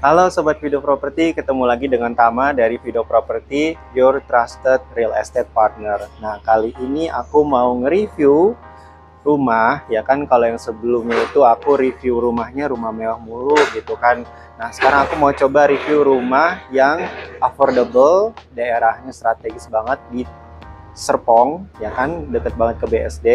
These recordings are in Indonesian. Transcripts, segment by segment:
Halo Sobat Video Property, ketemu lagi dengan Tama dari Video Property, your trusted real estate partner. Nah, kali ini aku mau nge-review rumah, ya kan. Kalau yang sebelumnya itu aku review rumahnya rumah mewah mulu gitu kan. Nah, sekarang aku mau coba review rumah yang affordable, daerahnya strategis banget di Serpong, ya kan, deket banget ke BSD,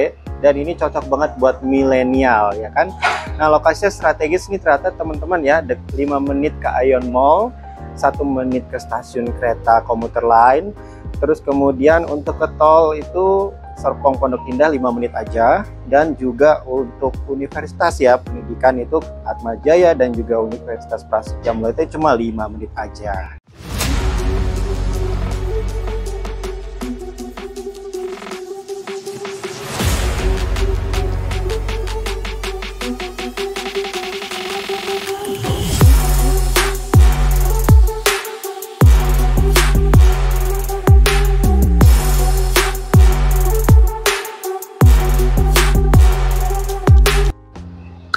dan ini cocok banget buat milenial, ya kan. Nah, lokasinya strategis nih ternyata teman-teman ya, 5 menit ke Ion Mall, 1 menit ke stasiun kereta komuter lain, terus kemudian untuk ke tol itu Serpong Pondok Indah 5 menit aja, dan juga untuk universitas ya, pendidikan itu Atmajaya dan juga Universitas Prasetya Mulia itu cuma 5 menit aja.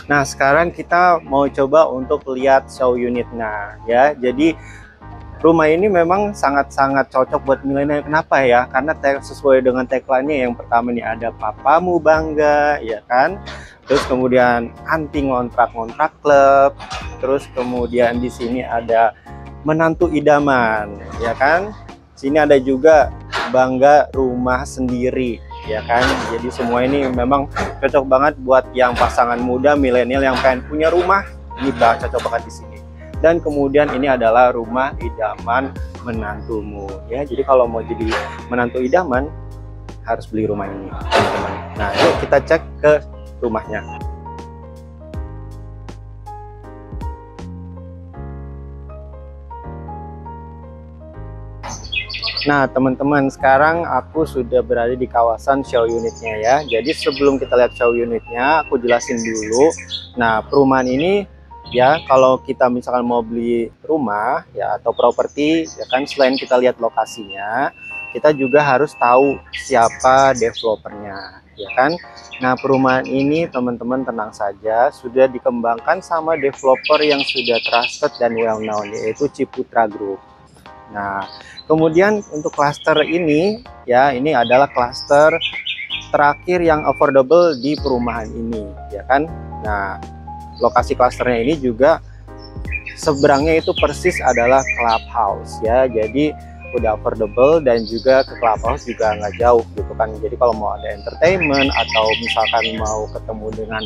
Nah, sekarang kita mau coba untuk lihat show unitnya ya. Jadi rumah ini memang sangat-sangat cocok buat milenial. Kenapa ya? Karena sesuai dengan tagline-nya, yang pertama nih ada papamu bangga, ya kan? Terus kemudian anti ngontrak-ngontrak klub. Terus kemudian di sini ada menantu idaman, ya kan? Sini ada juga bangga rumah sendiri, ya kan. Jadi semua ini memang cocok banget buat yang pasangan muda milenial yang pengen punya rumah. Ini cocok banget di sini. Dan kemudian ini adalah rumah idaman menantumu, ya. Jadi kalau mau jadi menantu idaman harus beli rumah ini, teman-teman. Nah, yuk kita cek ke rumahnya. Nah, teman-teman, sekarang aku sudah berada di kawasan show unitnya ya. Jadi sebelum kita lihat show unitnya, aku jelasin dulu. Nah, perumahan ini ya, kalau kita misalkan mau beli rumah ya atau properti, ya kan, selain kita lihat lokasinya, kita juga harus tahu siapa developernya, ya kan. Nah, perumahan ini teman-teman tenang saja, sudah dikembangkan sama developer yang sudah trusted dan well known, yaitu Ciputra Group. Nah, kemudian untuk klaster ini ya, ini adalah klaster terakhir yang affordable di perumahan ini, ya kan. Nah, lokasi klasternya ini juga seberangnya itu persis adalah clubhouse ya. Jadi udah affordable dan juga ke clubhouse juga nggak jauh gitu kan. Jadi kalau mau ada entertainment atau misalkan mau ketemu dengan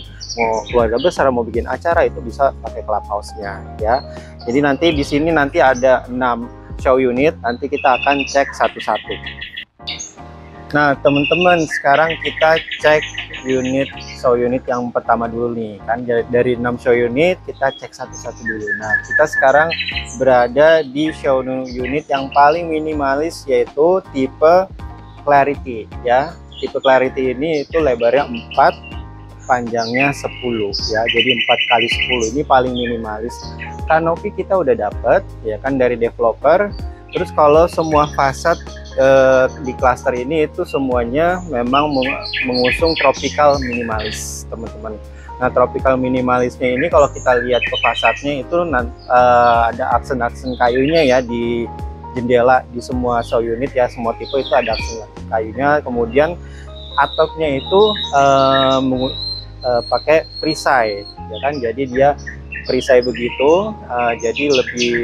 keluarga besar, mau bikin acara, itu bisa pakai clubhouse-nya ya. Jadi nanti di sini nanti ada 6 show unit, nanti kita akan cek satu-satu. Nah, teman-teman, sekarang kita cek show unit yang pertama dulu nih kan. Dari 6 show unit kita cek satu-satu dulu. Nah, kita sekarang berada di show unit yang paling minimalis, yaitu tipe Clarity ya. Tipe Clarity ini itu lebarnya 4, panjangnya 10 ya. Jadi 4x10 ini paling minimalis. Kanopi kita udah dapet ya kan dari developer. Terus kalau semua fasad di klaster ini itu semuanya memang mengusung tropical minimalis, teman-teman. Nah, tropical minimalisnya ini kalau kita lihat ke fasadnya itu ada aksen-aksen kayunya ya di jendela, di semua show unit ya, semua tipe itu ada aksen kayunya. Kemudian atapnya itu pakai perisai, ya kan. Jadi dia perisai begitu, jadi lebih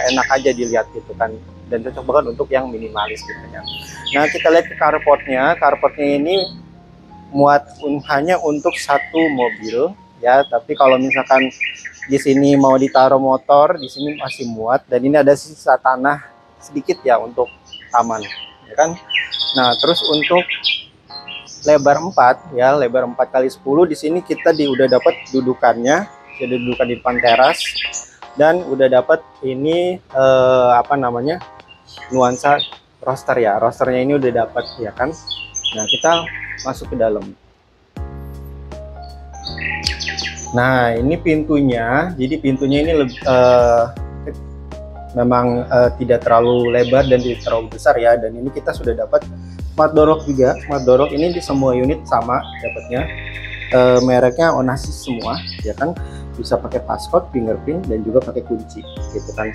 enak aja dilihat gitu kan, dan cocok banget untuk yang minimalis gitu ya. Nah, kita lihat ke carportnya. Carportnya ini muat hanya untuk 1 mobil ya, tapi kalau misalkan di sini mau ditaruh motor, di sini masih muat, dan ini ada sisa tanah sedikit ya untuk taman, ya kan. Nah, terus untuk lebar 4 ya, lebar 4x10, di sini kita udah dapat dudukannya, jadi dudukan di depan teras, dan udah dapat ini apa namanya, nuansa roster ya. Rosternya ini udah dapat ya kan. Nah, kita masuk ke dalam. Nah, ini pintunya. Jadi pintunya ini memang tidak terlalu lebar dan tidak terlalu besar ya. Dan ini kita sudah dapat smart door lock juga. Smart door lock ini di semua unit sama dapatnya. Mereknya Onassis semua ya kan. bisa pakai passcode, fingerprint, dan juga pakai kunci gitu kan.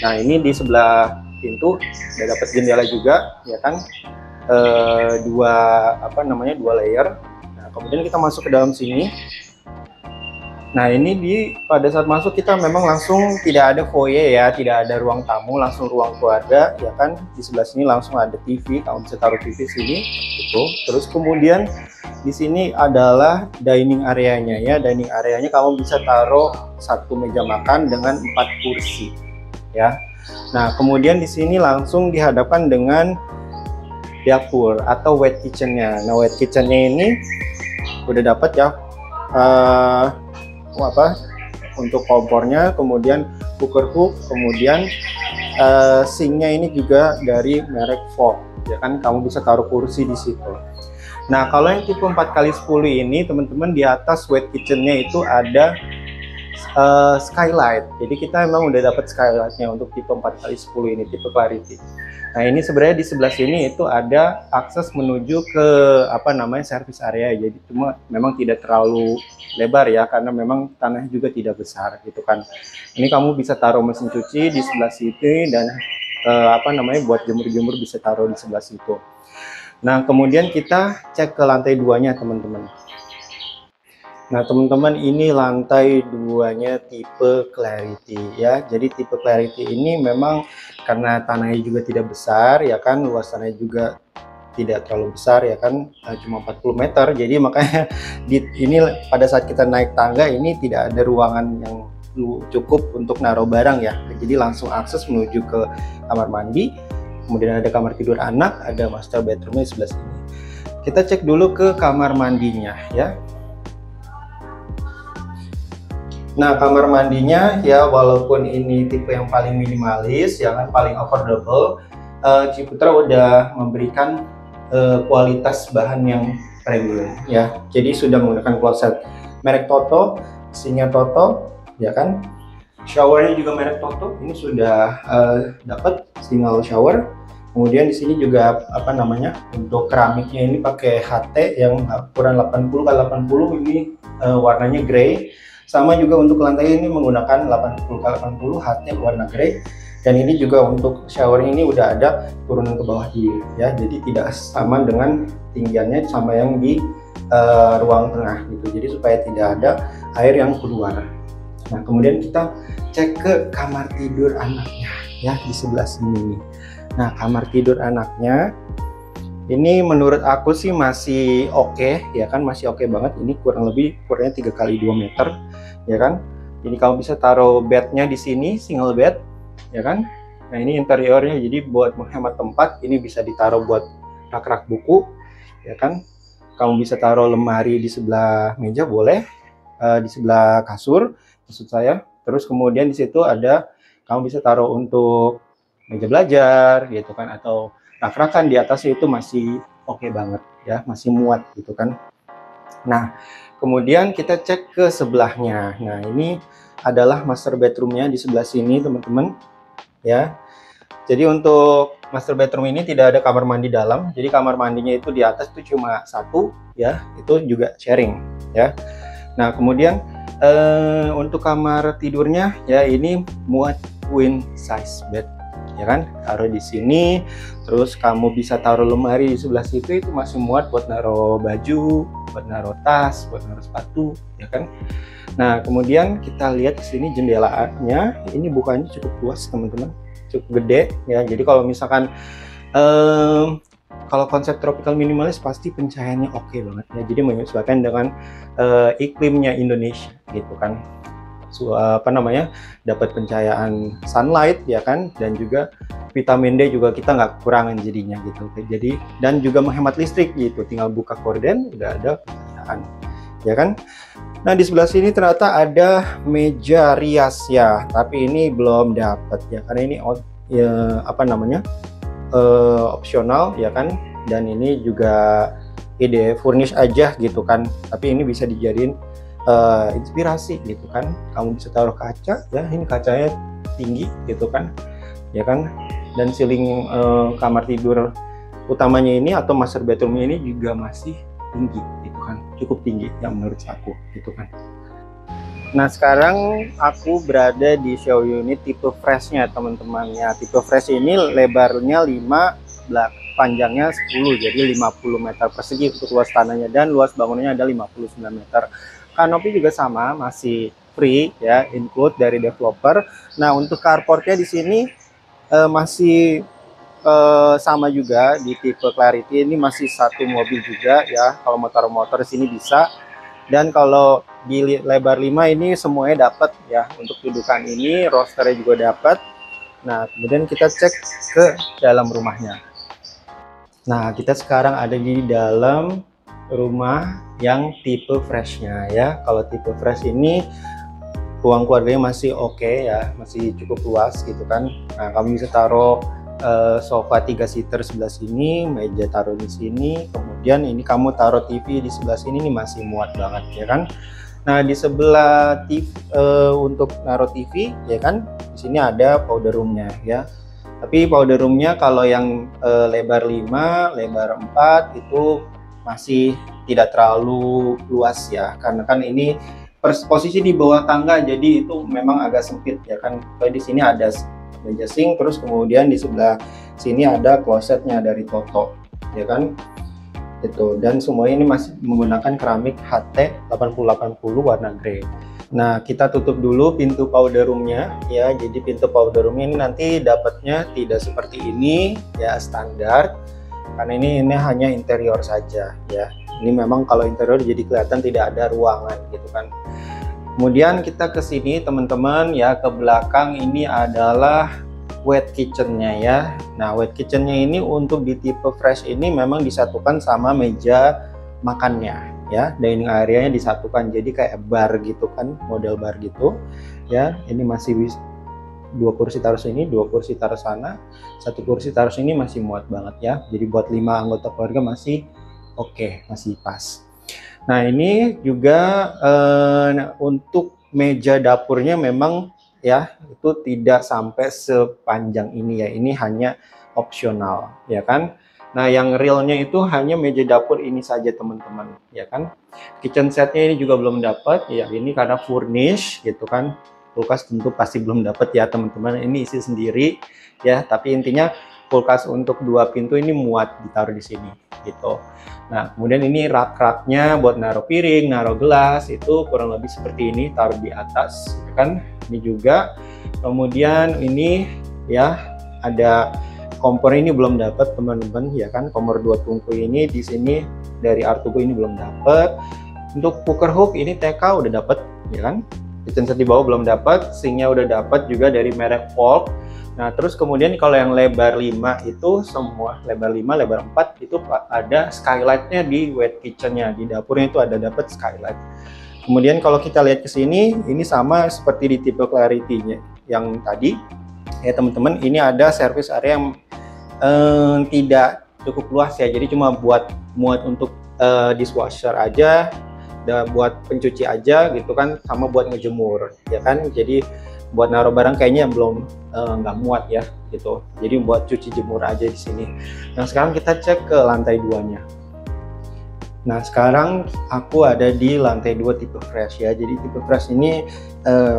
Nah ini di sebelah pintu udah dapat jendela juga ya kan, dua layer. Nah kemudian kita masuk ke dalam sini. Nah ini pada saat masuk kita memang langsung tidak ada foyer ya, tidak ada ruang tamu, langsung ruang keluarga ya kan. Di sebelah sini langsung ada TV, kamu bisa taruh TV sini gitu. Terus kemudian di sini adalah dining areanya ya. Dining areanya kamu bisa taruh satu meja makan dengan 4 kursi ya. Nah kemudian di sini langsung dihadapkan dengan dapur atau wet kitchennya. Nah wet kitchennya ini udah dapat ya, untuk kompornya, kemudian cooker hook, kemudian sinknya ini juga dari merek Ford ya kan, kamu bisa taruh kursi di situ. Nah kalau yang tipe 4x10 ini teman-teman, di atas wet kitchennya itu ada skylight. Jadi kita memang udah dapat skylightnya untuk tipe 4x10 ini, tipe Clarity. Nah ini sebenarnya di sebelah sini itu ada akses menuju ke service area. Jadi cuma memang tidak terlalu lebar ya, karena memang tanahnya juga tidak besar gitu kan. Ini kamu bisa taruh mesin cuci di sebelah sini, dan buat jemur-jemur bisa taruh di sebelah situ. Nah kemudian kita cek ke lantai 2-nya teman-teman. Nah teman-teman, ini lantai 2-nya tipe Clarity ya. Jadi tipe Clarity ini memang karena tanahnya juga tidak besar ya kan, luas tanahnya juga tidak terlalu besar ya kan, cuma 40 meter. Jadi makanya ini pada saat kita naik tangga ini tidak ada ruangan yang cukup untuk naruh barang ya. Jadi langsung akses menuju ke kamar mandi, kemudian ada kamar tidur anak, ada master bedroomnya di sebelah sini. Kita cek dulu ke kamar mandinya ya. Nah kamar mandinya ya, walaupun ini tipe yang paling minimalis ya kan, paling affordable, Ciputra udah memberikan kualitas bahan yang premium ya. Jadi sudah menggunakan kloset merek Toto, sinknya Toto ya kan, showernya juga merek Toto. Ini sudah dapat single shower. Kemudian di sini juga untuk keramiknya ini pakai HT yang ukuran 80x80, ini warnanya grey. Sama juga untuk lantai ini menggunakan 80x80 HT warna grey. Dan ini juga untuk shower ini udah ada turunan ke bawah ya, jadi tidak sama dengan tinggiannya sama yang di ruang tengah gitu. Jadi supaya tidak ada air yang keluar. Nah kemudian kita cek ke kamar tidur anaknya ya, di sebelah sini. Nah kamar tidur anaknya ini menurut aku sih masih oke ya kan, masih oke banget. Ini kurang lebih ukurannya 3x2 meter ya kan. Jadi kamu bisa taruh bednya di sini, single bed ya kan. Nah ini interiornya, jadi buat menghemat tempat ini bisa ditaruh buat rak-rak buku ya kan. Kamu bisa taruh lemari di sebelah meja boleh, di sebelah kasur maksud saya. Terus kemudian di situ ada, kamu bisa taruh untuk meja belajar gitu kan, atau rak-rakan di atasnya itu masih oke banget ya, masih muat gitu kan. Nah kemudian kita cek ke sebelahnya. Nah ini adalah master bedroomnya di sebelah sini teman-teman ya. Jadi untuk master bedroom ini tidak ada kamar mandi dalam, jadi kamar mandinya itu di atas itu cuma satu ya, itu juga sharing ya. Nah kemudian untuk kamar tidurnya ya, ini muat queen size bed ya kan, taruh di sini. Terus kamu bisa taruh lemari di sebelah situ, itu masih muat buat naruh baju, buat naruh tas, buat naruh sepatu ya kan. Nah kemudian kita lihat di sini jendelanya, ini bukanya cukup luas teman-teman, cukup gede ya. Jadi kalau misalkan kalau konsep tropical minimalis pasti pencahayaannya oke banget ya, jadi menyesuaikan dengan iklimnya Indonesia gitu kan. Dapat pencahayaan sunlight ya kan, dan juga vitamin D juga kita nggak kekurangan jadinya gitu. Jadi dan juga menghemat listrik gitu, tinggal buka korden udah ada pencahayaan ya kan. Nah di sebelah sini ternyata ada meja rias ya, tapi ini belum dapat ya, karena ini opsional ya kan, dan ini juga ide furnish aja gitu kan, tapi ini bisa dijadiin inspirasi gitu kan. Kamu bisa taruh kaca ya, ini kacanya tinggi gitu kan ya kan, dan ceiling kamar tidur utamanya ini atau master bedroomnya ini juga masih tinggi gitu kan, cukup tinggi ya menurut aku gitu kan. Nah, sekarang aku berada di show unit tipe freshnya teman-teman ya. Tipe fresh ini lebarnya 5, panjangnya 10, jadi 50 meter persegi untuk luas tanahnya, dan luas bangunannya ada 59 meter. Kanopi juga sama, masih free ya, include dari developer. Nah, untuk carportnya di sini masih sama juga di tipe Clarity, ini masih satu mobil juga ya. Kalau motor-motor sini bisa. Dan kalau di lebar 5 ini semuanya dapat ya, untuk dudukan ini rosternya juga dapat. Nah, kemudian kita cek ke dalam rumahnya. Nah, kita sekarang ada di dalam rumah yang tipe freshnya ya. Kalau tipe fresh ini ruang keluarganya masih oke ya, masih cukup luas gitu kan. Nah, kamu bisa taruh sofa 3 seater sebelah sini, meja taruh di sini, kemudian ini kamu taruh TV di sebelah sini, ini masih muat banget ya kan. Nah, di sebelah TV, untuk naruh TV ya kan, di sini ada powder roomnya ya. Tapi powder roomnya kalau yang lebar 5, lebar 4 itu masih tidak terlalu luas ya, karena kan ini posisi di bawah tangga, jadi itu memang agak sempit ya kan. Di sini ada meja sink, terus kemudian di sebelah sini ada klosetnya dari Toto ya kan, itu. Dan semuanya ini masih menggunakan keramik HT 8080 warna grey. Nah, kita tutup dulu pintu powder roomnya ya. Jadi pintu powder room ini nanti dapatnya tidak seperti ini ya, standar, karena ini hanya interior saja ya. Ini memang kalau interior jadi kelihatan tidak ada ruangan gitu kan. Kemudian kita ke sini teman-teman ya, ke belakang ini adalah wet kitchennya ya. Nah, wet kitchennya ini untuk di tipe fresh ini memang disatukan sama meja makannya ya. Dining area-nya disatukan, jadi kayak bar gitu kan, model bar gitu ya. Ini masih 2 kursi taruh sini, 2 kursi taruh sana, 1 kursi taruh sini, masih muat banget ya. Jadi buat 5 anggota keluarga masih oke, masih pas. Nah, ini juga untuk meja dapurnya memang ya, itu tidak sampai sepanjang ini ya. Ini hanya opsional ya kan. Nah, yang realnya itu hanya meja dapur ini saja teman-teman ya kan. Kitchen setnya ini juga belum dapat ya, ini karena furnish gitu kan. Kulkas tentu pasti belum dapat ya teman-teman, ini isi sendiri ya. Tapi intinya kulkas untuk 2 pintu ini muat ditaruh di sini gitu. Nah, kemudian ini rak-raknya buat naruh piring, naruh gelas, itu kurang lebih seperti ini, taruh di atas ya kan. Ini juga, kemudian ini ya ada kompor, ini belum dapat teman-teman ya kan. Kompor 2 tungku ini di sini dari Artugo ini belum dapat. Untuk cooker hook ini TK udah dapat ya kan. Kitchen set di bawah belum dapat, sinknya udah dapat juga dari merek Folk. Nah, terus kemudian kalau yang lebar 5 itu semua, lebar 5, lebar 4 itu ada skylightnya di wet kitchennya, di dapurnya itu ada dapat skylight. Kemudian kalau kita lihat ke sini, ini sama seperti di tipe Clarity-nya yang tadi ya teman-teman. Ini ada service area yang tidak cukup luas ya, jadi cuma buat muat untuk dishwasher aja, buat pencuci aja gitu kan, sama buat ngejemur ya kan. Jadi buat naruh barang kayaknya belum nggak muat ya gitu, jadi buat cuci jemur aja di sini. Nah, sekarang kita cek ke lantai 2-nya. Nah, sekarang aku ada di lantai 2 tipe fresh ya. Jadi tipe fresh ini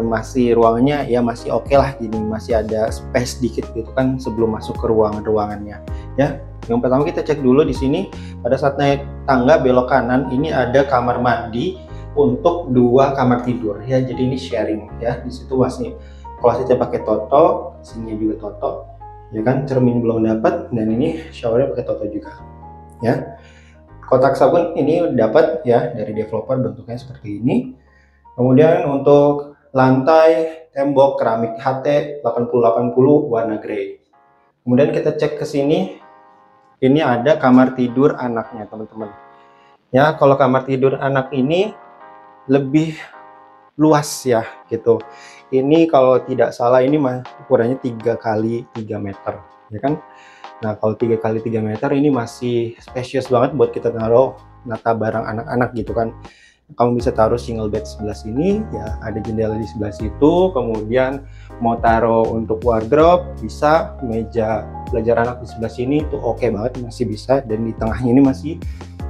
masih ruangannya ya masih oke lah, gini masih ada space dikit gitu kan sebelum masuk ke ruangannya ya. Yang pertama kita cek dulu di sini, pada saat naik tangga belok kanan ini ada kamar mandi untuk 2 kamar tidur ya. Jadi ini sharing ya. Di situ masih klosetnya pakai Toto, sini juga Toto ya kan. Cermin belum dapat, dan ini showernya pakai Toto juga ya. Kotak sabun ini dapat ya dari developer, bentuknya seperti ini. Kemudian untuk lantai tembok keramik HT 8080 warna grey. Kemudian kita cek ke sini, ini ada kamar tidur anaknya teman-teman ya. Kalau kamar tidur anak ini lebih luas ya gitu. Ini kalau tidak salah ini ukurannya 3 kali 3 meter ya kan. Nah, kalau 3 kali 3 meter ini masih spacious banget buat kita naruh nata barang anak-anak gitu kan. Kamu bisa taruh single bed sebelah sini ya, ada jendela di sebelah situ. Kemudian mau taruh untuk wardrobe bisa, meja belajar anak di sebelah sini itu oke banget, masih bisa. Dan di tengahnya ini masih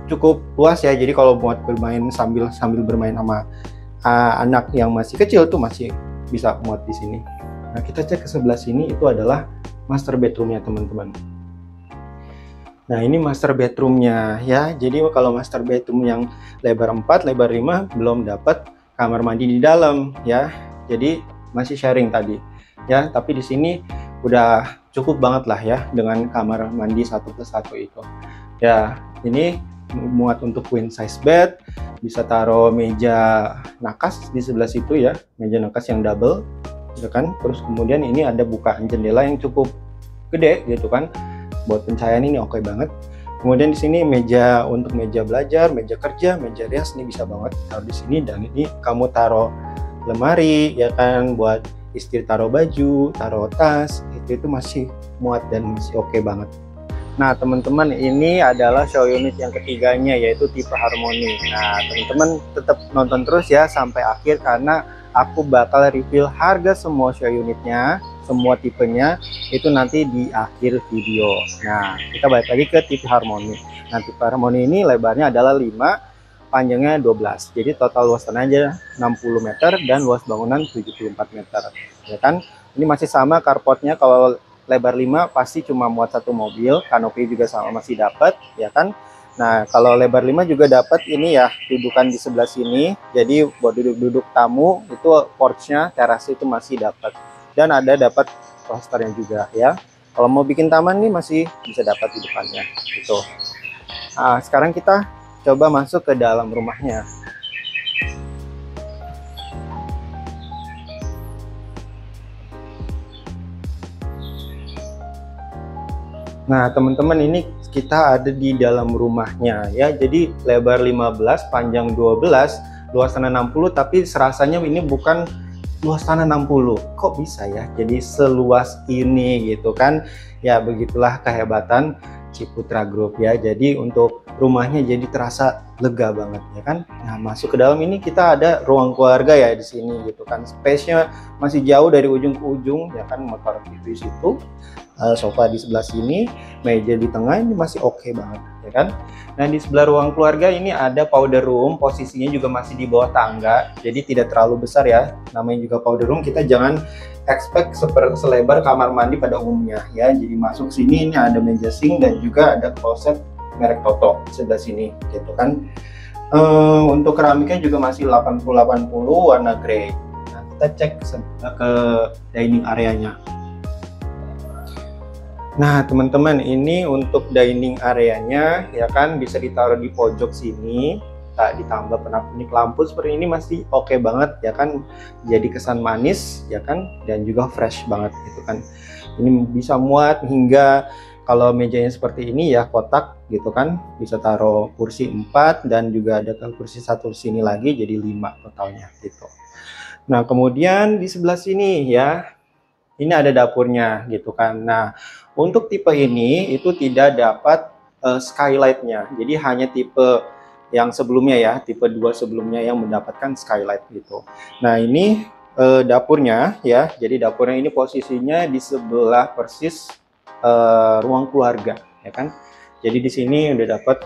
cukup luas ya, jadi kalau buat bermain sambil bermain sama anak yang masih kecil tuh masih bisa muat di sini. Nah, kita cek ke sebelah sini, itu adalah master bedroomnya teman-teman. Nah, ini master bedroomnya ya. Jadi kalau master bedroom yang lebar 4, lebar 5 belum dapat kamar mandi di dalam ya. Jadi masih sharing tadi ya. Tapi di sini udah cukup banget lah ya dengan kamar mandi 1+1 itu. Ya, ini muat untuk queen size bed. Bisa taruh meja nakas di sebelah situ ya, meja nakas yang double, gitu kan. Terus kemudian ini ada bukaan jendela yang cukup gede, gitu kan. Buat pencahayaan ini oke banget. Kemudian di sini meja untuk meja belajar, meja kerja, meja rias ini bisa banget taruh di sini. Dan ini kamu taruh lemari, ya kan, buat istri taruh baju, taruh tas, itu masih muat dan masih oke banget. Nah teman-teman, ini adalah show unit yang ketiganya, yaitu tipe Harmony. Nah teman-teman tetap nonton terus ya sampai akhir, karena aku bakal reveal harga semua show unitnya, semua tipenya itu nanti di akhir video. Nah kita balik lagi ke tipe Harmony. Nah tipe Harmony ini lebarnya adalah 5, panjangnya 12. Jadi total luas tanahnya 60 meter dan luas bangunan 74 meter. Ya kan? Ini masih sama carportnya. Kalau lebar 5 pasti cuma muat 1 mobil, kanopi juga sama masih dapat, ya kan. Nah kalau lebar 5 juga dapat ini ya, dudukan di sebelah sini, jadi buat duduk-duduk tamu itu porchnya, teras itu masih dapat, dan ada dapat posternya juga ya. Kalau mau bikin taman nih masih bisa dapat di depannya gitu. Nah sekarang kita coba masuk ke dalam rumahnya. Nah teman-teman, ini kita ada di dalam rumahnya ya. Jadi lebar 15, panjang 12, luas tanah 60, tapi serasanya ini bukan luas tanah 60. Kok bisa ya jadi seluas ini gitu kan. Ya begitulah kehebatan Ciputra Group ya. Jadi untuk rumahnya jadi terasa lega banget ya kan. Nah masuk ke dalam ini kita ada ruang keluarga ya di sini gitu kan. Space-nya masih jauh dari ujung ke ujung ya kan, motor TV situ. Sofa di sebelah sini, meja di tengah, ini masih oke banget ya kan. Nah di sebelah ruang keluarga ini ada powder room, posisinya juga masih di bawah tangga, jadi tidak terlalu besar ya. Namanya juga powder room, kita jangan expect selebar kamar mandi pada umumnya ya. Jadi masuk sini ini ada meja sink dan juga ada kloset merek Toto di sebelah sini gitu kan. Untuk keramiknya juga masih 80-80 warna grey. Nah kita cek ke dining areanya. Nah teman-teman, ini untuk dining areanya ya kan, bisa ditaruh di pojok sini. Tak ditambah pernak-pernik lampu seperti ini masih oke banget ya kan, jadi kesan manis ya kan, dan juga fresh banget gitu kan. Ini bisa muat hingga, kalau mejanya seperti ini ya kotak gitu kan, bisa taruh kursi 4 dan juga ada kursi 1 sini lagi, jadi 5 totalnya gitu. Nah kemudian di sebelah sini ya, ini ada dapurnya gitu kan. Nah untuk tipe ini itu tidak dapat skylight-nya, jadi hanya tipe yang sebelumnya ya, tipe 2 sebelumnya yang mendapatkan skylight gitu. Nah ini dapurnya ya, jadi dapurnya ini posisinya di sebelah persis ruang keluarga ya kan. Jadi di sini udah dapat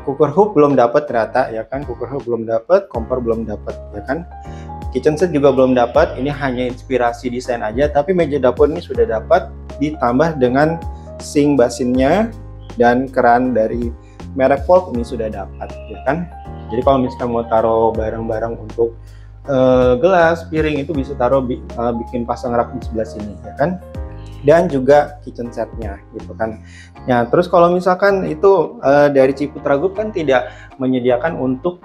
cooker hook belum dapat ternyata ya kan, cooker hook belum dapat, kompor belum dapat ya kan. Kitchen set juga belum dapat, ini hanya inspirasi desain aja, tapi meja dapur ini sudah dapat, ditambah dengan sink basinnya dan keran dari merek Volt ini sudah dapat ya kan. Jadi kalau misalkan mau taruh barang-barang untuk gelas, piring, itu bisa taruh bikin pasang rak di sebelah sini ya kan. Dan juga kitchen setnya gitu kan. Nah terus kalau misalkan itu dari Ciputra Group kan tidak menyediakan untuk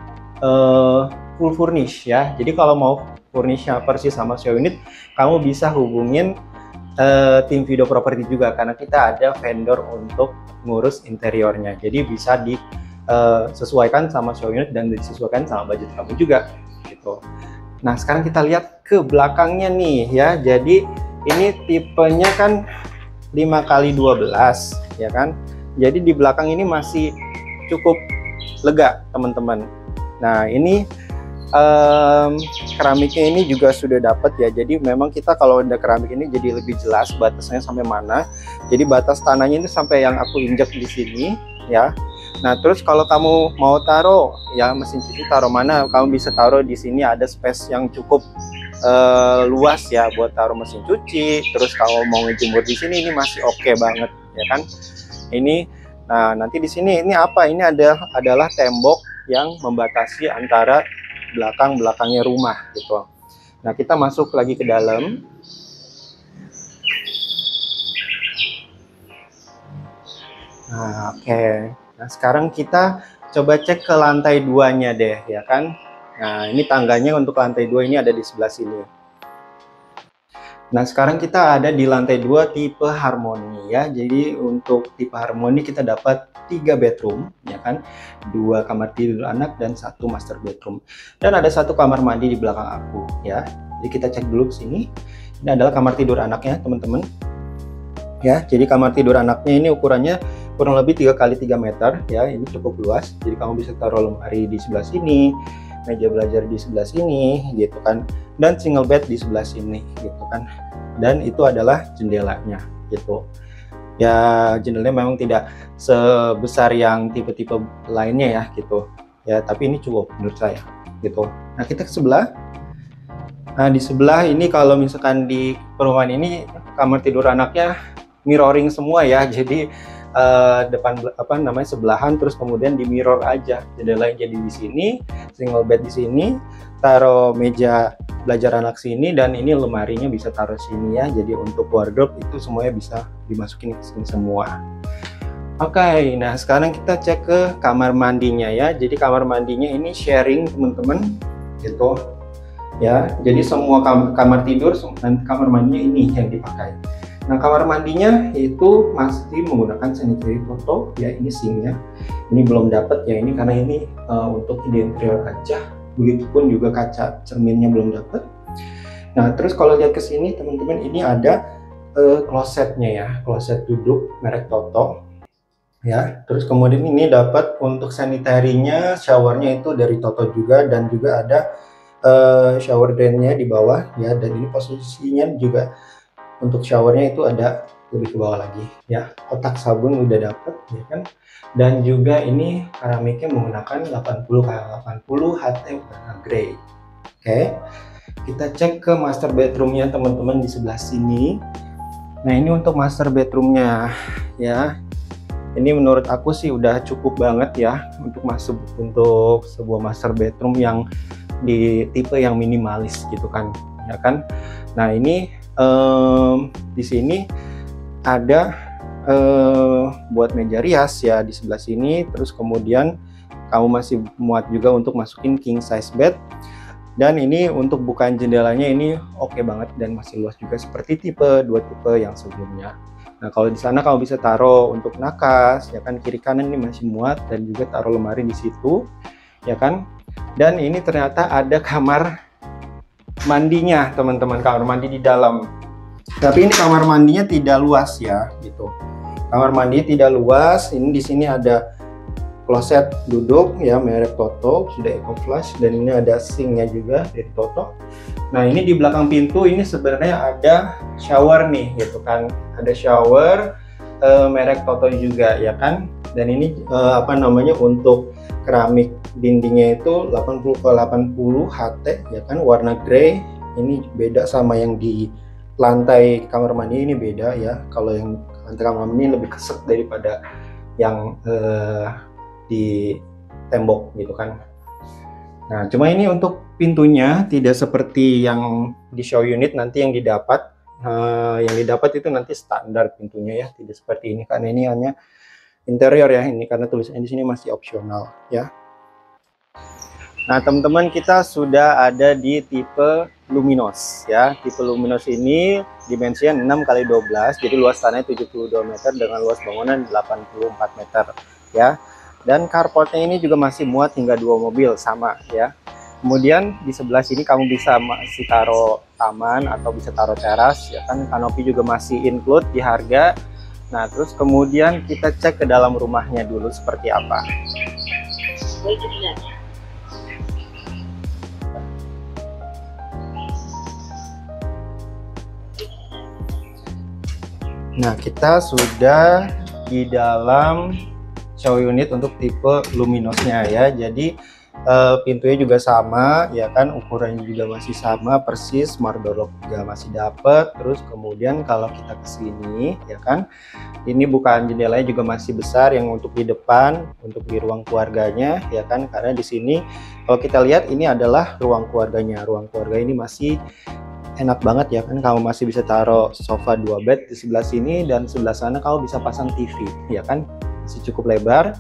full furnish ya. Jadi kalau mau furnishnya persis sama show unit, kamu bisa hubungin tim Video Property juga, karena kita ada vendor untuk ngurus interiornya. Jadi bisa disesuaikan sama show unit dan disesuaikan sama budget kamu juga gitu. Nah sekarang kita lihat ke belakangnya nih ya. Jadi ini tipenya kan 5x12 ya kan. Jadi di belakang ini masih cukup lega teman-teman. Nah ini keramiknya ini juga sudah dapat ya. Jadi memang kita kalau ada keramik ini jadi lebih jelas batasnya sampai mana. Jadi batas tanahnya ini sampai yang aku injak di sini ya. Nah, terus kalau kamu mau taruh ya mesin cuci taruh mana, kamu bisa taruh di sini, ada space yang cukup luas ya buat taruh mesin cuci. Terus kalau mau ngejemur di sini ini masih oke banget ya kan. Ini nah nanti di sini ini apa? Ini adalah tembok yang membatasi antara belakangnya rumah gitu. Nah, kita masuk lagi ke dalam. Nah, oke. Nah, sekarang kita coba cek ke lantai 2-nya deh, ya kan? Nah, ini tangganya untuk lantai 2 ini ada di sebelah sini. Nah, sekarang kita ada di lantai 2 tipe harmoni ya. Jadi untuk tipe harmoni kita dapat 3 bedroom, ya kan? 2 kamar tidur anak dan 1 master bedroom. Dan ada 1 kamar mandi di belakang aku, ya. Jadi kita cek dulu ke sini. Ini adalah kamar tidur anaknya, teman-teman. Ya, jadi kamar tidur anaknya ini ukurannya kurang lebih 3 x 3 meter ya, ini cukup luas. Jadi kamu bisa taruh lemari di sebelah sini, meja belajar di sebelah sini gitu kan, dan single bed di sebelah sini gitu kan. Dan itu adalah jendelanya gitu ya. Jendelanya memang tidak sebesar yang tipe-tipe lainnya ya gitu ya, tapi ini cukup menurut saya gitu. Nah, kita ke sebelah. Nah, di sebelah ini kalau misalkan di perumahan ini kamar tidur anaknya mirroring semua ya, jadi depan sebelahan, terus kemudian di mirror aja, jendela jadi di sini, single bed di sini, taruh meja belajar anak sini, dan ini lemarinya bisa taruh sini ya. Jadi untuk wardrobe itu semuanya bisa dimasukin ke sini semua. Oke, nah sekarang kita cek ke kamar mandinya ya. Jadi kamar mandinya ini sharing teman-teman gitu ya. Jadi semua kamar tidur dan kamar mandinya ini yang dipakai. Nah, kamar mandinya itu masih menggunakan sanitary toto ya, ini sinknya. Ini belum dapat ya, ini karena ini untuk di interior aja. Begitupun juga kaca cerminnya belum dapat. Nah, terus kalau lihat ke sini teman-teman, ini ada klosetnya ya, kloset duduk merek Toto ya. Terus kemudian ini dapat untuk sanitary-nya, showernya itu dari Toto juga, dan juga ada shower drain-nya di bawah ya. Dan ini posisinya juga untuk showernya itu ada lebih ke bawah lagi ya. Kotak sabun udah dapet ya kan. Dan juga ini keramiknya menggunakan 80x80 HT warna grey. Oke, kita cek ke master bedroomnya teman-teman di sebelah sini. Nah, ini untuk master bedroomnya ya. Ini menurut aku sih udah cukup banget ya untuk masuk untuk sebuah master bedroom yang di tipe yang minimalis gitu kan ya kan. Nah, ini di sini ada buat meja rias ya di sebelah sini. Terus kemudian kamu masih muat juga untuk masukin king size bed. Dan ini untuk bukaan jendelanya ini oke banget dan masih luas juga seperti dua tipe yang sebelumnya. Nah, kalau di sana kamu bisa taruh untuk nakas ya kan, kiri kanan ini masih muat, dan juga taruh lemari di situ ya kan. Dan ini ternyata ada kamar mandinya teman-teman, kamar mandi di dalam. Tapi ini kamar mandinya tidak luas ya gitu. Kamar mandi tidak luas. Ini di sini ada kloset duduk ya merek Toto, sudah eco flush, dan ini ada sinknya juga dari Toto. Nah, ini di belakang pintu ini sebenarnya ada shower nih gitu kan. Ada shower merek Toto juga ya kan. Dan ini untuk keramik dindingnya itu 80x80 HT ya kan, warna grey. Ini beda sama yang di lantai kamar mandi, ini beda ya. Kalau yang lantai kamar mandi lebih keset daripada yang di tembok gitu kan. Nah, cuma ini untuk pintunya tidak seperti yang di show unit nanti yang didapat. Yang didapat itu nanti standar pintunya ya, tidak seperti ini karena ini hanya interior ya, ini karena tulisannya di sini masih opsional ya. Nah, teman-teman, kita sudah ada di tipe luminos ya. Tipe luminos ini dimensinya 6x12, jadi luas tanahnya 72 meter dengan luas bangunan 84 meter ya. Dan carportnya ini juga masih muat hingga 2 mobil sama ya. Kemudian di sebelah sini kamu bisa masih taruh taman atau bisa taruh teras ya kan. Kanopi juga masih include di harga. Nah, terus kemudian kita cek ke dalam rumahnya dulu seperti apa. Nah, kita sudah di dalam show unit untuk tipe luminosnya ya. Jadi pintunya juga sama ya kan, ukurannya juga masih sama persis, smart door lock juga masih dapat. Terus kemudian kalau kita ke sini ya kan, ini bukaan jendelanya juga masih besar yang untuk di depan, untuk di ruang keluarganya ya kan, karena di sini kalau kita lihat ini adalah ruang keluarganya. Ruang keluarga ini masih enak banget ya kan, kamu masih bisa taruh sofa 2 bed di sebelah sini, dan sebelah sana kamu bisa pasang TV ya kan, masih cukup lebar.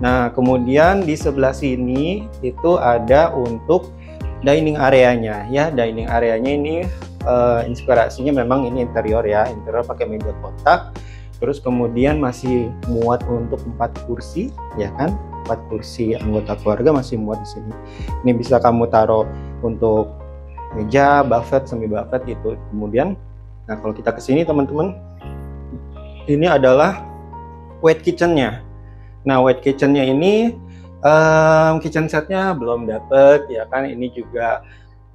Nah kemudian di sebelah sini itu ada untuk dining areanya ya. Dining areanya ini inspirasinya memang ini interior ya, interior pakai meja kotak. Terus kemudian masih muat untuk 4 kursi ya kan, 4 kursi anggota keluarga masih muat di sini. Ini bisa kamu taruh untuk meja, buffet, semi buffet gitu. Kemudian, nah kalau kita ke sini teman-teman, ini adalah white kitchennya. Nah white kitchennya ini kitchen setnya belum dapet ya kan, ini juga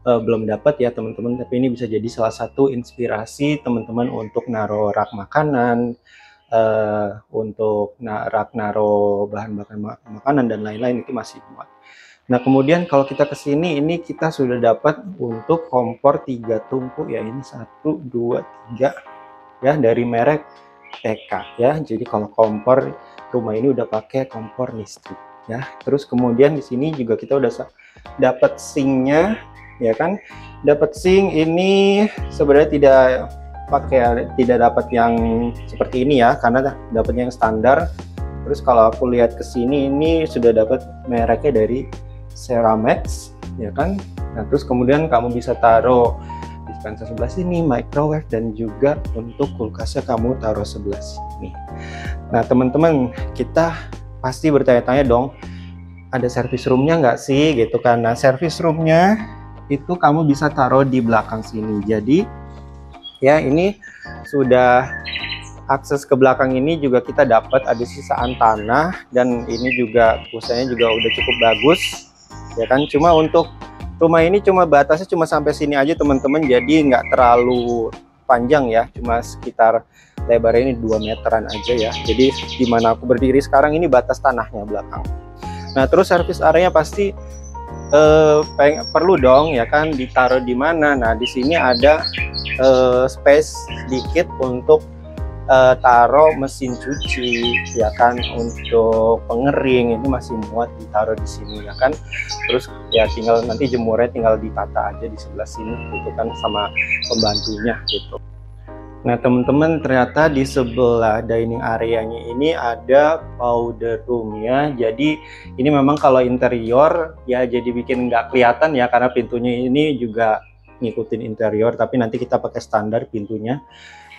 belum dapat ya teman-teman, tapi ini bisa jadi salah satu inspirasi teman-teman untuk naruh rak makanan, untuk rak naruh bahan-bahan makanan dan lain-lain, itu masih muat. Nah kemudian kalau kita ke sini, ini kita sudah dapat untuk kompor 3 tungku ya, ini 1, 2, 3 ya, dari merek TK ya. Jadi kalau kompor rumah ini udah pakai kompor listrik ya. Terus kemudian di sini juga kita udah dapat sinknya ya kan, dapat sink. Ini sebenarnya tidak dapat yang seperti ini ya, karena dapatnya yang standar. Terus kalau aku lihat ke sini, ini sudah dapat mereknya dari Ceramax ya kan. Nah terus kemudian kamu bisa taruh dispenser sebelah sini, microwave, dan juga untuk kulkasnya kamu taruh sebelah sini. Nah teman-teman, kita pasti bertanya-tanya dong, ada service roomnya nggak sih gitu kan. Nah service roomnya itu kamu bisa taruh di belakang sini. Jadi ya ini sudah akses ke belakang ini juga kita dapat ada sisaan tanah, dan ini juga pusatnya juga udah cukup bagus ya kan. Cuma untuk rumah ini cuma batasnya cuma sampai sini aja teman-teman, jadi nggak terlalu panjang ya, cuma sekitar lebarnya ini 2 meteran aja ya. Jadi dimana aku berdiri sekarang ini batas tanahnya belakang. Nah terus service area pasti perlu dong ya kan, ditaruh di mana. Nah di sini ada space sedikit untuk taruh mesin cuci ya kan, untuk pengering ini masih muat ditaruh di sini ya kan. Terus ya tinggal nanti jemurnya tinggal ditata aja di sebelah sini gitu kan, sama pembantunya gitu. Nah teman-teman, ternyata di sebelah dining areanya ini ada powder room ya. Jadi ini memang kalau interior ya jadi bikin nggak kelihatan ya, karena pintunya ini juga ngikutin interior, tapi nanti kita pakai standar pintunya.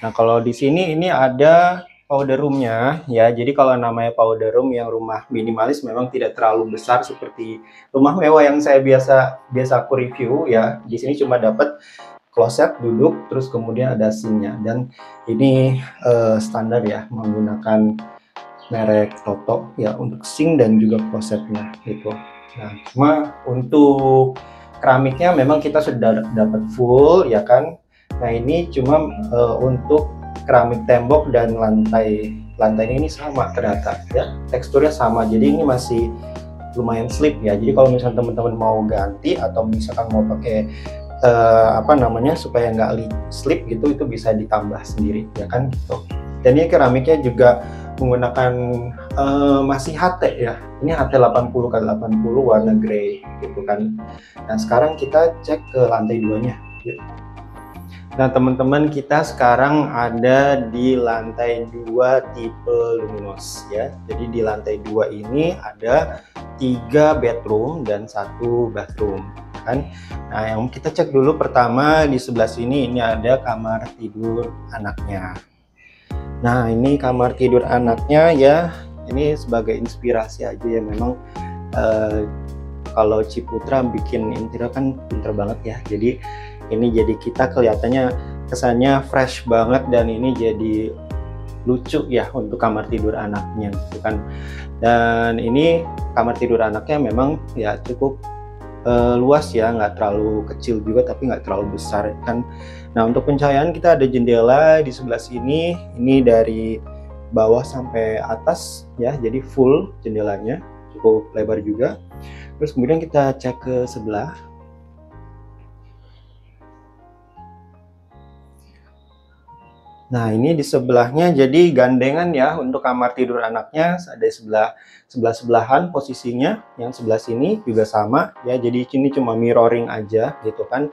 Nah kalau di sini ini ada powder roomnya ya. Jadi kalau namanya powder room yang rumah minimalis memang tidak terlalu besar seperti rumah mewah yang saya biasa aku review ya. Di sini cuma dapat kloset duduk, terus kemudian ada sinknya, dan ini standar ya, menggunakan merek Toto ya untuk sink dan juga klosetnya gitu. Nah cuma untuk keramiknya memang kita sudah dapat full ya kan. Nah ini cuma untuk keramik tembok dan lantainya ini sama ternyata ya, teksturnya sama, jadi ini masih lumayan slip ya. Jadi kalau misalnya teman-teman mau ganti atau misalkan mau pakai supaya nggak slip gitu, itu bisa ditambah sendiri ya kan gitu. Dan ini keramiknya juga menggunakan masih HT ya, ini HT 80x80 warna grey gitu kan. Nah sekarang kita cek ke lantai 2-nya gitu. Nah teman-teman, kita sekarang ada di lantai 2 tipe luminos ya. Jadi di lantai 2 ini ada 3 bedroom dan 1 bathroom kan. Nah yang kita cek dulu pertama di sebelah sini, ini ada kamar tidur anaknya. Nah ini kamar tidur anaknya ya, ini sebagai inspirasi aja ya. Memang kalau Ciputra bikin interior kan pinter banget ya. Jadi ini jadi kita kelihatannya kesannya fresh banget, dan ini jadi lucu ya untuk kamar tidur anaknya gitu kan. Dan ini kamar tidur anaknya memang ya cukup luas ya, nggak terlalu kecil juga tapi nggak terlalu besar kan. Nah untuk pencahayaan kita ada jendela di sebelah sini, ini dari bawah sampai atas ya, jadi full jendelanya, cukup lebar juga. Terus kemudian kita cek ke sebelah. Nah, ini di sebelahnya jadi gandengan ya untuk kamar tidur anaknya, ada sebelahan posisinya. Yang sebelah sini juga sama ya, jadi ini cuma mirroring aja gitu kan.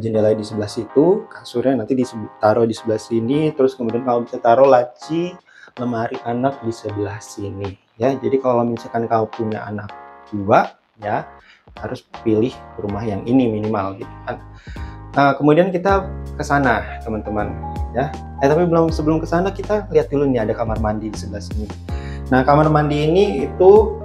Jendela di sebelah situ, kasurnya nanti ditaruh di sebelah sini, terus kemudian kamu bisa taruh laci lemari anak di sebelah sini ya. Jadi kalau misalkan kamu punya anak 2 ya, harus pilih rumah yang ini minimal gitu kan. Nah, kemudian kita ke sana teman-teman ya. Tapi sebelum ke sana kita lihat dulu nih, ada kamar mandi di sebelah sini. Nah, kamar mandi ini itu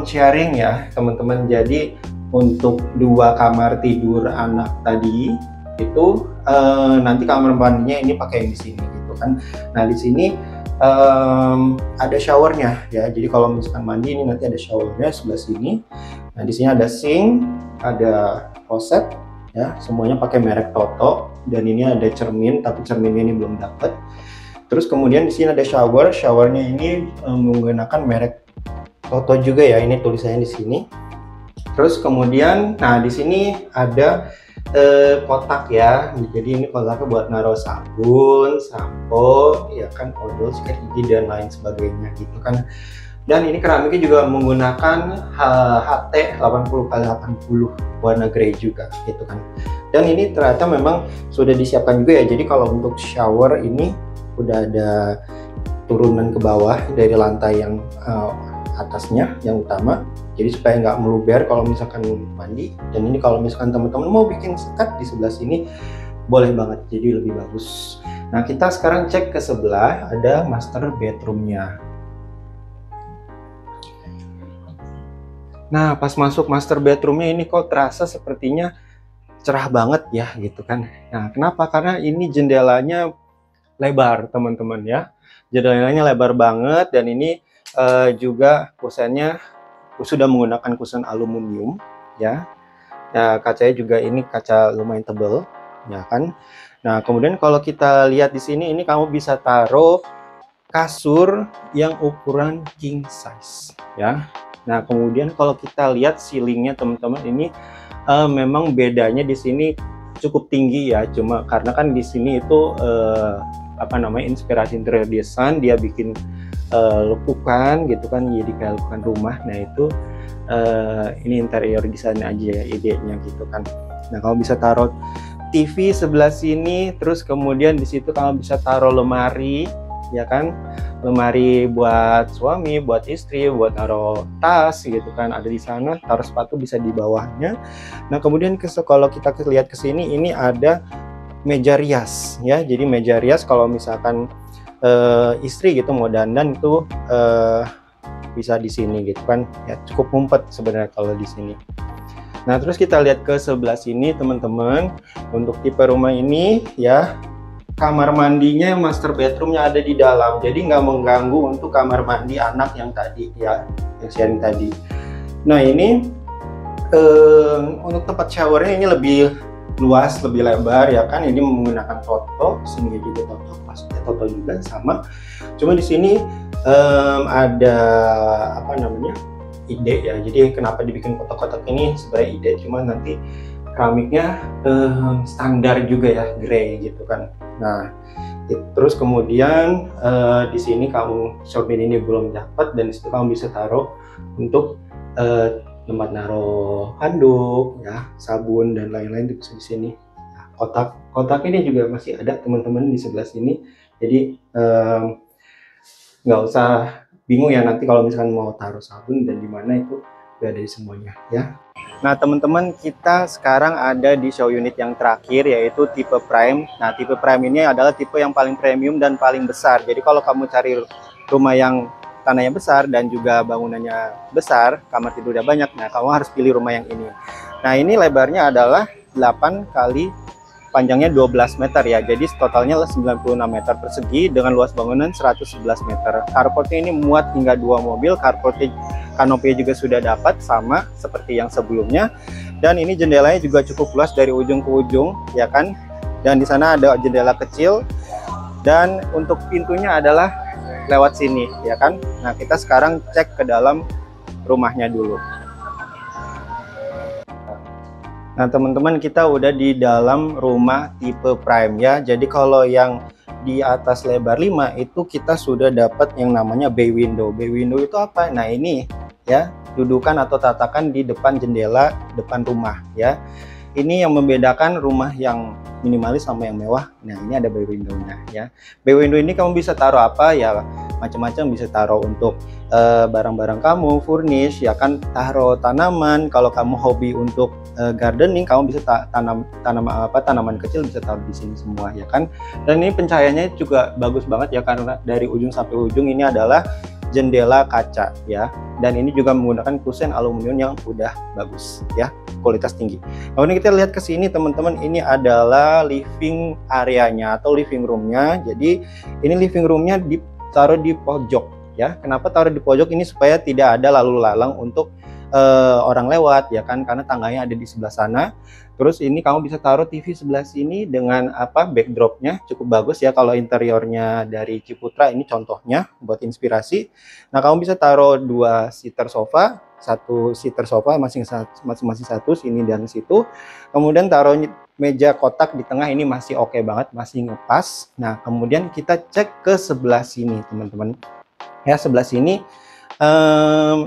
sharing ya teman-teman. Jadi untuk 2 kamar tidur anak tadi itu nanti kamar mandinya ini pakai yang di sini gitu kan. Nah, di sini ada showernya ya. Jadi kalau misalkan mandi ini nanti ada showernya sebelah sini. Nah, di sini ada sink, ada kloset ya, semuanya pakai merek Toto, dan ini ada cermin, tapi cerminnya ini belum dapat. Terus kemudian di sini ada showernya ini menggunakan merek Toto juga ya, ini tulisannya di sini. Terus kemudian, nah di sini ada kotak ya, jadi ini kotaknya buat naruh sabun, sampo, ya kan, odol, sikat gigi dan lain sebagainya gitu kan. Dan ini keramiknya juga menggunakan HT 80x80 warna grey juga gitu kan. Dan ini ternyata memang sudah disiapkan juga ya. Jadi kalau untuk shower ini udah ada turunan ke bawah dari lantai yang atasnya yang utama. Jadi supaya nggak meluber kalau misalkan mandi. Dan ini kalau misalkan teman-teman mau bikin sekat di sebelah sini boleh banget, jadi lebih bagus. Nah, kita sekarang cek ke sebelah, ada master bedroomnya. Nah, pas masuk master bedroomnya ini kok terasa sepertinya cerah banget ya gitu kan. Nah, kenapa? Karena ini jendelanya lebar teman-teman ya. Jendelanya lebar banget, dan ini juga kusennya sudah menggunakan kusen aluminium ya. Nah, kacanya juga ini kaca lumayan tebal ya kan. Nah, kemudian kalau kita lihat di sini, ini kamu bisa taruh kasur yang ukuran king size ya. Nah, kemudian kalau kita lihat ceilingnya teman-teman, ini memang bedanya di sini cukup tinggi ya. Cuma karena kan di sini itu inspirasi interior design, dia bikin lekukan gitu kan, jadi kayak lekukan rumah. Nah, itu ini interior design aja ya, idenya gitu kan. Nah, kamu bisa taruh TV sebelah sini, terus kemudian di situ kamu bisa taruh lemari ya kan, lemari buat suami, buat istri, buat naruh tas gitu kan, ada di sana. Taruh sepatu bisa di bawahnya. Nah, kemudian kalau kita lihat ke sini, ini ada meja rias ya. Jadi meja rias kalau misalkan istri gitu mau dandan itu bisa di sini gitu kan ya, cukup ngumpet sebenarnya kalau di sini. Nah, terus kita lihat ke sebelah sini teman-teman, untuk tipe rumah ini ya, kamar mandinya master bedroomnya ada di dalam, jadi nggak mengganggu untuk kamar mandi anak yang tadi ya, yang sharing tadi. Nah, ini untuk tempat showernya ini lebih luas, lebih lebar ya kan. Ini menggunakan Toto, sini juga Toto, maksudnya Toto juga sama. Cuma di sini ada ide ya. Jadi kenapa dibikin kotak-kotak ini sebenarnya ide, cuma nanti keramiknya standar juga ya, grey gitu kan. Nah, terus kemudian di sini kamu cermin ini belum dapat, dan disitu kamu bisa taruh untuk tempat naruh handuk ya, sabun dan lain-lain itu bisa di sini. Nah, kotak ini juga masih ada teman-teman di sebelah sini. Jadi nggak usah bingung ya nanti kalau misalkan mau taruh sabun dan di mana, itu udah ada di semuanya ya. Nah, teman-teman, kita sekarang ada di show unit yang terakhir, yaitu tipe Prime. Nah, tipe Prime ini adalah tipe yang paling premium dan paling besar. Jadi kalau kamu cari rumah yang tanahnya besar dan juga bangunannya besar, kamar tidurnya banyak, nah kamu harus pilih rumah yang ini. Nah, ini lebarnya adalah 8 kali panjangnya 12 meter ya. Jadi totalnya 96 meter persegi dengan luas bangunan 111 meter. Carportnya ini muat hingga 2 mobil. Carportnya, kanopi juga sudah dapat sama seperti yang sebelumnya. Dan ini jendelanya juga cukup luas dari ujung ke ujung ya kan. Dan di sana ada jendela kecil Dan untuk pintunya adalah lewat sini ya kan. Nah, kita sekarang cek ke dalam rumahnya dulu. Nah, teman-teman, kita udah di dalam rumah tipe prime ya. Jadi kalau yang di atas lebar 5 itu kita sudah dapat yang namanya bay window. Bay window itu apa? Nah, ini ya, dudukan atau tatakan di depan jendela depan rumah ya. Ini yang membedakan rumah yang minimalis sama yang mewah. Nah, ini ada bay window-nya ya. Bay window ini kamu bisa taruh apa ya, macam-macam. Bisa taruh untuk barang-barang kamu, furnish ya kan, taruh tanaman. Kalau kamu hobi untuk gardening, kamu bisa tanaman kecil bisa taruh di sini semua ya kan. Dan ini pencahayaannya juga bagus banget ya, karena dari ujung sampai ujung ini adalah jendela kaca ya. Dan ini juga menggunakan kusen aluminium yang udah bagus ya, kualitas tinggi. Kemudian kita lihat ke sini teman-teman, ini adalah living areanya atau living roomnya. Jadi ini living roomnya ditaruh di pojok ya. Kenapa taruh di pojok ini? Supaya tidak ada lalu lalang untuk orang lewat ya kan, karena tangganya ada di sebelah sana. Terus ini kamu bisa taruh TV sebelah sini dengan backdropnya cukup bagus ya. Kalau interiornya dari Ciputra, ini contohnya buat inspirasi. Nah, kamu bisa taruh 2 seater sofa, 1 seater sofa masing-masing satu, sini dan situ. Kemudian taruh meja kotak di tengah, ini masih oke banget, masih ngepas. Nah, kemudian kita cek ke sebelah sini teman-teman ya. Sebelah sini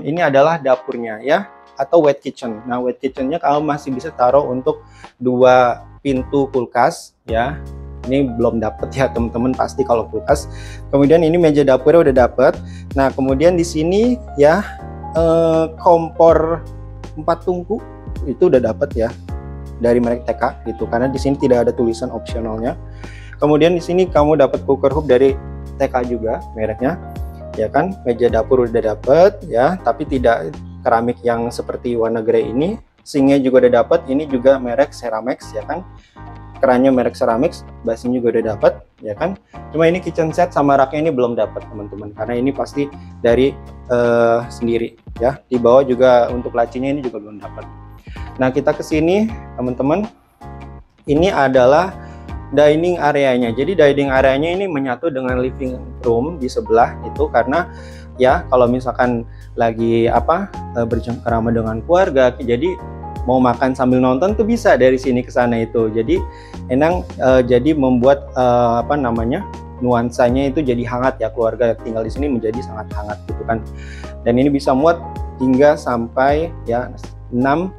ini adalah dapurnya ya, atau wet kitchen. Nah, wet kitchennya kamu masih bisa taruh untuk 2 pintu kulkas ya. Ini belum dapet ya teman-teman, pasti kalau kulkas. Kemudian ini meja dapurnya udah dapet. Nah, kemudian di sini ya kompor 4 tungku itu udah dapet ya, dari merek TK gitu, karena di sini tidak ada tulisan opsionalnya. Kemudian di sini kamu dapat cooker hook dari TK juga mereknya ya kan. Meja dapur udah dapet ya, tapi tidak keramik yang seperti warna grey ini. Sinknya juga udah dapet, ini juga merek Ceramax ya kan. Kerannya merek Ceramax, basinya juga udah dapet ya kan. Cuma ini kitchen set sama raknya ini belum dapat teman-teman, karena ini pasti dari sendiri ya. Di bawah juga untuk lacinya ini juga belum dapat. Nah, kita ke sini teman-teman, ini adalah dining areanya. Jadi dining areanya ini menyatu dengan living room di sebelah itu, karena ya kalau misalkan lagi bercengkerama dengan keluarga, jadi mau makan sambil nonton tuh bisa dari sini ke sana itu. Jadi enak, jadi membuat nuansanya itu jadi hangat ya, keluarga tinggal di sini menjadi sangat hangat gitu kan. Dan ini bisa muat hingga sampai ya 6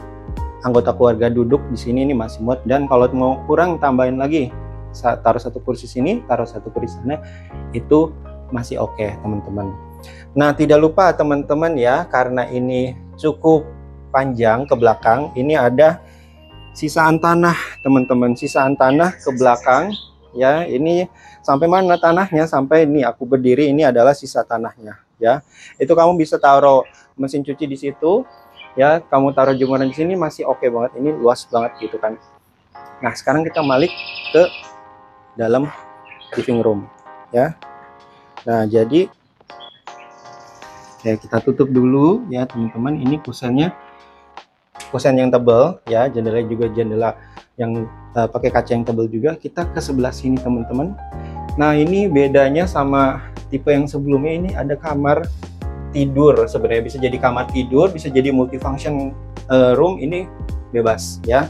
anggota keluarga duduk di sini, ini masih muat. Dan kalau mau kurang, tambahin lagi, taruh 1 kursi sini, taruh 1 kursi sana, itu masih oke teman-teman. Nah, tidak lupa teman-teman ya, karena ini cukup panjang ke belakang, ini ada sisaan tanah teman-teman, sisaan tanah ke belakang ya. Ini sampai mana tanahnya? Sampai ini aku berdiri, ini adalah sisa tanahnya ya. Itu kamu bisa taruh mesin cuci di situ ya, kamu taruh jemuran di sini masih oke banget. Ini luas banget gitu kan. Nah, sekarang kita balik ke dalam living room ya. Nah, jadi ya kita tutup dulu ya teman-teman. Ini kusennya kusen yang tebal ya, jendela juga jendela yang pakai kaca yang tebal juga. Kita ke sebelah sini teman-teman. Nah, ini bedanya sama tipe yang sebelumnya, ini ada kamar tidur. Sebenarnya bisa jadi kamar tidur, bisa jadi multifunction room, ini bebas ya.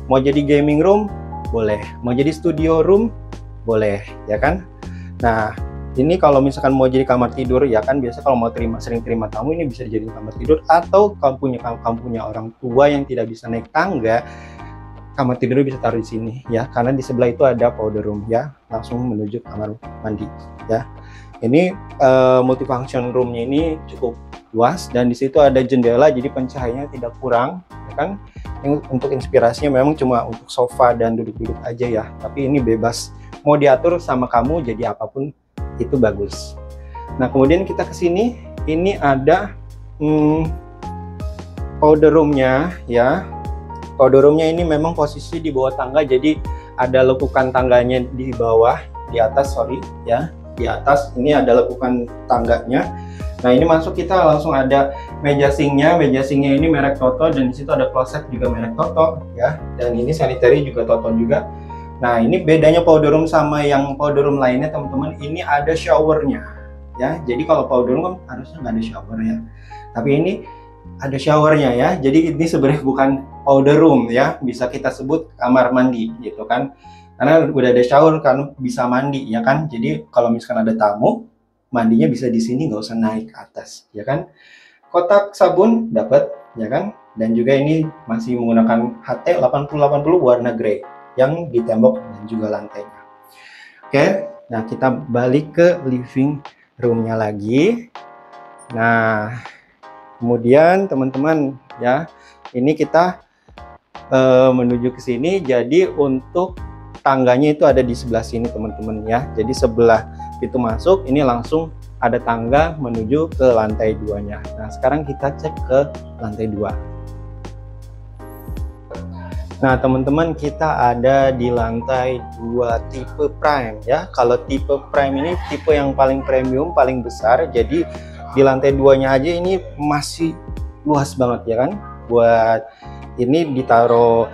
Mau jadi gaming room boleh, mau jadi studio room boleh ya kan. Nah, ini kalau misalkan mau jadi kamar tidur ya kan, biasa kalau mau sering terima tamu, ini bisa jadi kamar tidur. Atau kamu punya orang tua yang tidak bisa naik tangga, kamar tidur bisa taruh di sini ya, karena di sebelah itu ada powder room ya, langsung menuju kamar mandi ya. Ini multifunction roomnya ini cukup luas, dan di situ ada jendela, jadi pencahayaannya tidak kurang ya kan. Untuk inspirasinya memang cuma untuk sofa dan duduk-duduk aja ya, tapi ini bebas mau diatur sama kamu jadi apapun itu bagus. Nah, kemudian kita ke sini, ini ada powder roomnya ya. Powder roomnya ini memang posisi di bawah tangga, jadi ada lekukan tangganya di bawah, di atas sorry ya, di atas ini ada lekukan tangganya. Nah, ini masuk kita langsung ada meja sinknya. Meja sinknya ini merek Toto, dan di situ ada kloset juga merek Toto ya. Dan ini sanitary juga Toto juga. Nah, ini bedanya powder room sama yang powder room lainnya teman-teman, ini ada showernya ya. Jadi kalau powder room kan harusnya nggak ada shower ya, tapi ini ada showernya ya. Jadi ini sebenarnya bukan powder room ya, bisa kita sebut kamar mandi gitu kan, karena udah ada shower kan, bisa mandi ya kan. Jadi kalau misalkan ada tamu, mandinya bisa di sini, nggak usah naik ke atas ya kan. Kotak sabun dapat ya kan, dan juga ini masih menggunakan HT 8080 warna grey yang di tembok dan juga lantainya. Oke, nah kita balik ke living roomnya lagi. Nah, kemudian teman-teman ya, ini kita menuju ke sini. Jadi untuk tangganya itu ada di sebelah sini teman-teman ya. Jadi sebelah pintu masuk ini langsung ada tangga menuju ke lantai 2-nya. Nah, sekarang kita cek ke lantai 2. Nah, teman-teman, kita ada di lantai 2 tipe prime ya. Kalau tipe prime ini tipe yang paling premium, paling besar. Jadi di lantai 2-nya aja ini masih luas banget ya kan. Buat ini ditaruh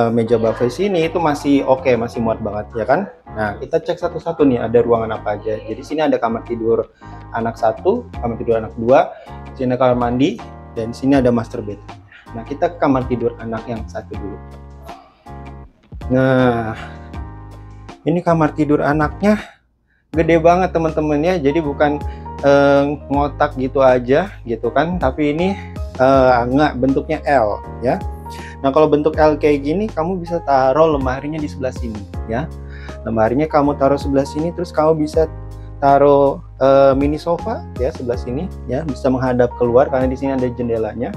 meja buffet sini itu masih oke, masih muat banget ya kan. Nah, kita cek satu-satu nih ada ruangan apa aja. Jadi sini ada kamar tidur anak 1, kamar tidur anak 2, sini ada kamar mandi, dan sini ada master bedroom. Nah, kita ke kamar tidur anak yang 1 dulu. Nah, ini kamar tidur anaknya gede banget teman-teman ya. Jadi bukan ngotak gitu aja gitu kan, tapi ini enggak, bentuknya L ya. Nah, kalau bentuk L kayak gini, kamu bisa taruh lemarinya di sebelah sini ya. Lemarinya kamu taruh sebelah sini, terus kamu bisa taruh mini sofa ya sebelah sini ya, bisa menghadap keluar karena di sini ada jendelanya.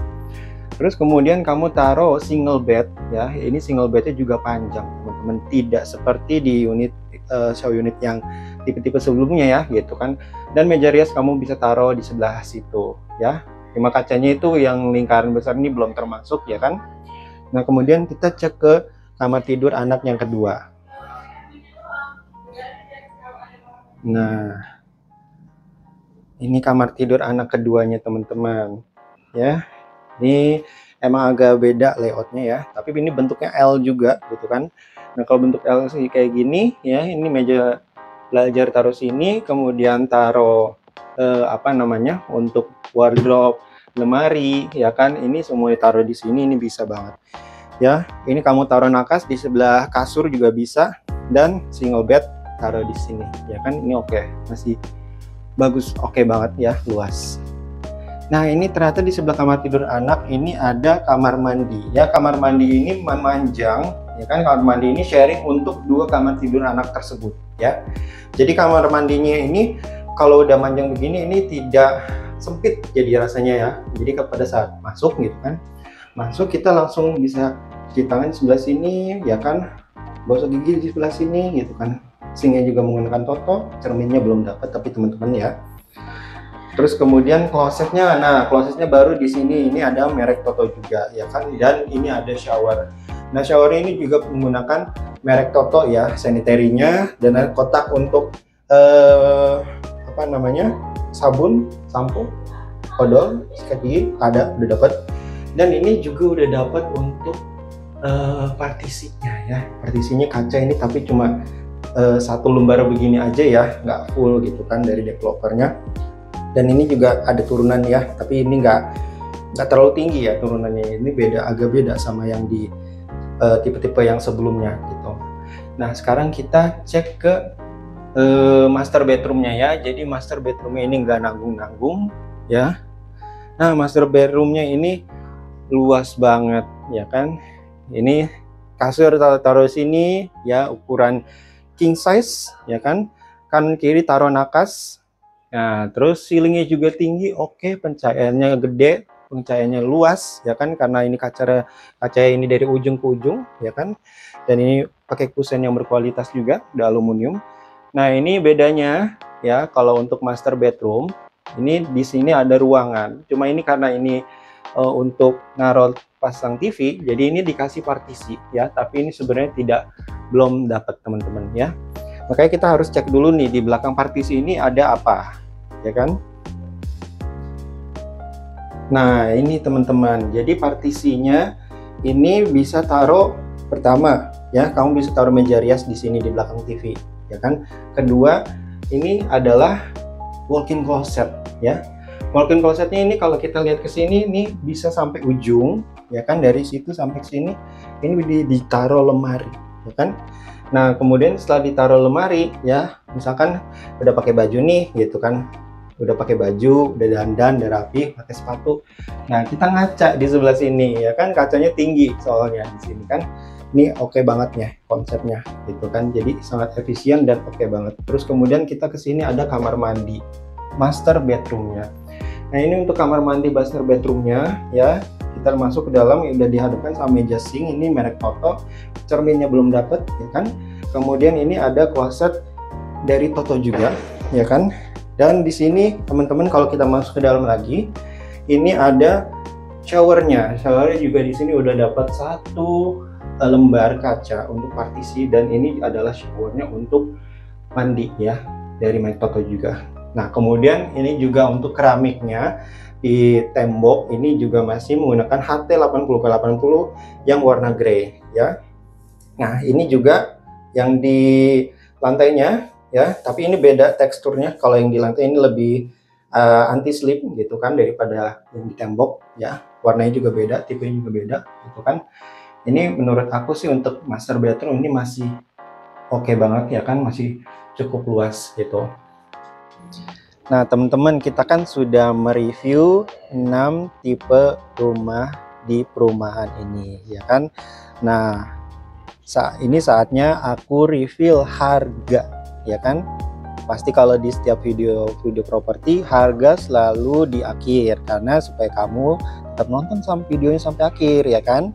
Terus kemudian kamu taruh single bed ya. Ini single bednya juga panjang teman-teman, tidak seperti di unit show unit yang tipe-tipe sebelumnya ya gitu kan. Dan meja rias kamu bisa taruh di sebelah situ ya. Lima kacanya itu yang lingkaran besar ini belum termasuk ya kan. Nah, kemudian kita cek ke kamar tidur anak yang kedua. Nah, ini kamar tidur anak keduanya teman-teman ya. Ini emang agak beda layoutnya ya, tapi ini bentuknya L juga gitu kan. Nah, kalau bentuk L sih kayak gini ya, ini meja belajar taruh sini, kemudian taruh apa namanya, untuk wardrobe, lemari ya kan, ini semua ditaruh di sini, ini bisa banget ya. Ini kamu taruh nakas di sebelah kasur juga bisa, dan single bed taruh di sini ya kan. Ini oke, masih bagus, oke banget ya, luas. Nah, ini ternyata di sebelah kamar tidur anak ini ada kamar mandi ya. Kamar mandi ini memanjang ya kan. Kamar mandi ini sharing untuk 2 kamar tidur anak tersebut ya. Jadi kamar mandinya ini kalau udah manjang begini, ini tidak sempit jadi rasanya ya. Jadi pada saat masuk gitu kan, masuk kita langsung bisa cuci tangan di sebelah sini ya kan, gosok gigi di sebelah sini gitu kan. Sinknya juga menggunakan Toto, cerminnya belum dapat tapi teman-teman ya. Terus kemudian klosetnya, nah klosetnya baru di sini, ini ada merek Toto juga ya kan, dan ini ada shower. Nah, shower ini juga menggunakan merek Toto ya, sanitary-nya, dan ada kotak untuk apa namanya, sabun, sampo, odol, sikat gigi ada, udah dapat. Dan ini juga udah dapat untuk partisinya ya. Partisinya kaca ini, tapi cuma 1 lembar begini aja ya, nggak full gitu kan dari developernya. Dan ini juga ada turunan ya, tapi ini nggak terlalu tinggi ya turunannya. Ini beda, agak beda sama yang di tipe-tipe yang sebelumnya gitu. Nah, sekarang kita cek ke master bedroomnya ya. Jadi master bedroomnya ini nggak nanggung-nanggung ya. Nah, master bedroomnya ini luas banget ya kan. Ini kasur taruh sini ya, ukuran king size ya kan. Kanan kiri taruh nakas. Nah, terus ceilingnya juga tinggi, oke, pencahayaannya gede, pencahayaannya luas ya kan, karena ini kaca ini dari ujung ke ujung ya kan. Dan ini pakai kusen yang berkualitas juga, udah aluminium. Nah, ini bedanya ya, kalau untuk master bedroom ini di sini ada ruangan. Cuma ini karena ini untuk naruh pasang TV, jadi ini dikasih partisi ya, tapi ini sebenarnya belum dapat teman-teman ya. Makanya kita harus cek dulu nih di belakang partisi ini ada apa ya kan. Nah, ini teman-teman, jadi partisinya ini bisa taruh pertama ya, kamu bisa taruh meja rias di sini di belakang TV, ya kan. Kedua, ini adalah walk-in closet ya. Walk-in closetnya ini kalau kita lihat ke sini, ini bisa sampai ujung, ya kan, dari situ sampai ke sini. Ini ditaruh lemari, ya kan. Nah, kemudian setelah ditaruh lemari, ya, misalkan udah pakai baju nih, gitu kan, udah pakai baju, udah dandan, udah rapi, pakai sepatu. Nah, kita ngaca di sebelah sini, ya kan, kacanya tinggi soalnya di sini kan. Ini oke banget ya konsepnya, gitu kan. Jadi sangat efisien dan oke banget. Terus kemudian kita ke sini ada kamar mandi, master bedroomnya. Nah, ini untuk kamar mandi master bedroomnya ya. Kita masuk ke dalam, udah dihadapkan sama meja sink, ini merek Toto, cerminnya belum dapet, ya kan. Kemudian ini ada kloset dari Toto juga, ya kan. Dan di sini teman-teman kalau kita masuk ke dalam lagi, ini ada showernya. Showernya juga di sini udah dapat satu lembar kaca untuk partisi, dan ini adalah showernya untuk mandi ya, dari merek Toto juga. Nah, kemudian ini juga untuk keramiknya di tembok ini juga masih menggunakan HT80x80 yang warna grey ya. Nah, ini juga yang di lantainya ya, tapi ini beda teksturnya. Kalau yang di lantai ini lebih anti slip gitu kan daripada yang di tembok ya. Warnanya juga beda, tipenya juga beda gitu kan. Ini menurut aku sih untuk master bedroom ini masih oke banget ya kan, masih cukup luas gitu. Nah, teman-teman, kita kan sudah mereview 6 tipe rumah di perumahan ini ya kan. Nah, ini saatnya aku reveal harga ya kan. Pasti kalau di setiap video properti, harga selalu di akhir karena supaya kamu tetap nonton sampai videonya sampai akhir ya kan.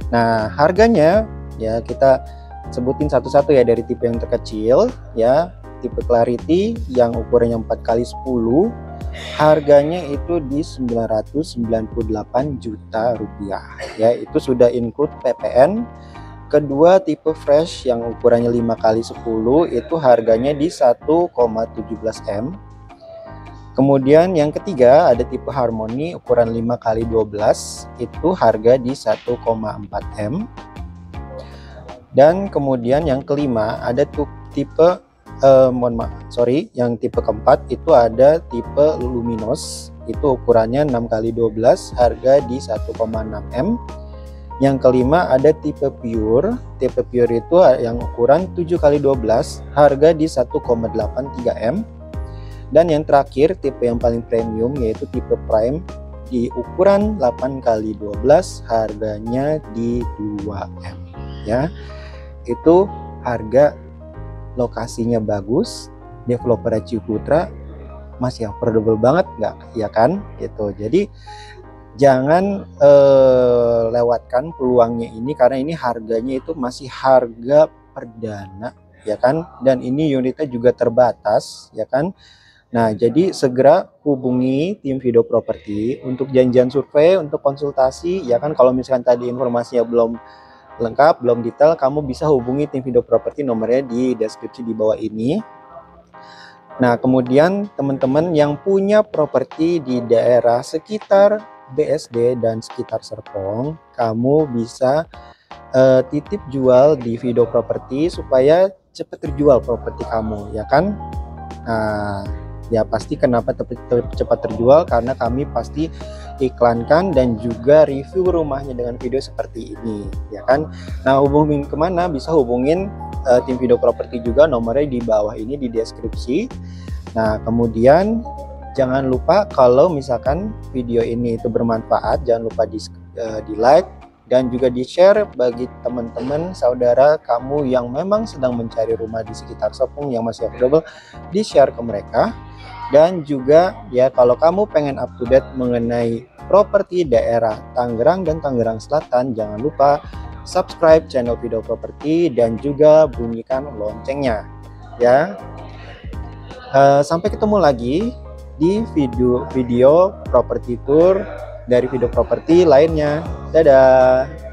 Nah, harganya ya kita sebutin satu-satu ya, dari tipe yang terkecil ya, tipe Clarity yang ukurannya 4x10, harganya itu di 998 juta rupiah ya, itu sudah include PPN. Kedua, tipe Fresh yang ukurannya 5x10 itu harganya di 1,17 M. Kemudian yang ketiga ada tipe Harmony ukuran 5x12, itu harga di 1,4 M. Dan kemudian yang kelima ada tipe yang tipe keempat itu ada tipe Luminous, itu ukurannya 6x12, harga di 1,6 M. Yang kelima ada tipe Pure itu yang ukuran 7x12, harga di 1,83 M. Dan yang terakhir tipe yang paling premium yaitu tipe Prime di ukuran 8x12, harganya di 2 M ya. Itu harga, lokasinya bagus, developer Ciputra, masih affordable banget nggak ya kan gitu. Jadi jangan lewatkan peluangnya ini, karena ini harganya itu masih harga perdana ya kan, dan ini unitnya juga terbatas ya kan. Nah, jadi segera hubungi tim Video Properti untuk janjian survei, untuk konsultasi ya kan. Kalau misalkan tadi informasinya belum lengkap, belum detail, kamu bisa hubungi tim Video Properti, nomornya di deskripsi di bawah ini. Nah, kemudian teman-teman yang punya properti di daerah sekitar BSD dan sekitar Serpong, kamu bisa titip jual di Video Properti supaya cepat terjual properti kamu ya kan. Nah, ya pasti kenapa cepat terjual, karena kami pasti iklankan dan juga review rumahnya dengan video seperti ini ya kan. Nah, hubungin kemana? Bisa hubungin tim Video Properti juga, nomornya di bawah ini di deskripsi. Nah, kemudian jangan lupa kalau misalkan video ini itu bermanfaat, jangan lupa di like dan juga di share bagi teman-teman saudara kamu yang memang sedang mencari rumah di sekitar Serpong yang masih affordable, di share ke mereka. Dan juga ya, kalau kamu pengen up to date mengenai properti daerah Tangerang dan Tangerang Selatan, jangan lupa subscribe channel Video Properti dan juga bunyikan loncengnya ya. Sampai ketemu lagi di video properti tour dari Video Properti lainnya. Dadah.